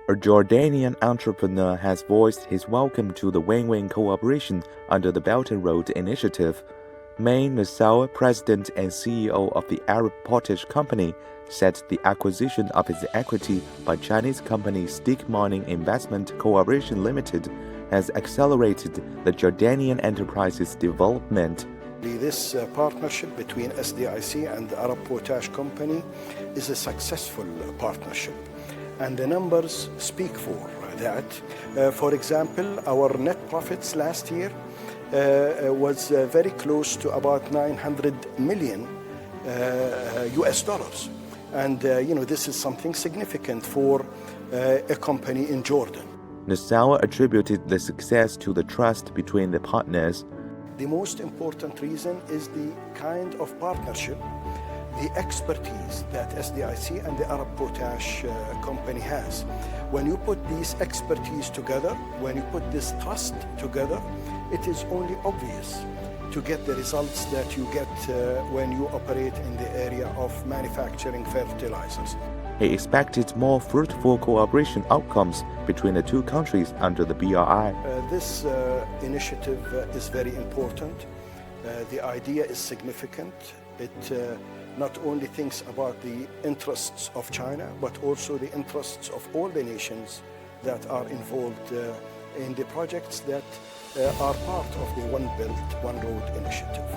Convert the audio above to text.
A Jordanian entrepreneur has voiced his welcome to the win-win cooperation under the Belt and Road Initiative. Main Nasser, president and CEO of the Arab Potash Company, said the acquisition of its equity by Chinese company Stick Mining Investment Corporation Limited has accelerated the Jordanian enterprise's development. This partnership between SDIC and the Arab Potash Company is a successful partnership, and the numbers speak for that. For example, our net profits last year was very close to about 900 million US dollars. And this is something significant for a company in Jordan. Nasser attributed the success to the trust between the partners. The most important reason is the kind of partnership, the expertise that SDIC and the Arab Potash Company has. When you put these expertise together, when you put this trust together, it is only obvious to get the results that you get when you operate in the area of manufacturing fertilizers. He expected more fruitful cooperation outcomes between the two countries under the BRI. This initiative is very important. The idea is significant. It not only thinks about the interests of China, but also the interests of all the nations that are involved in the projects that are part of the One Belt, One Road initiative.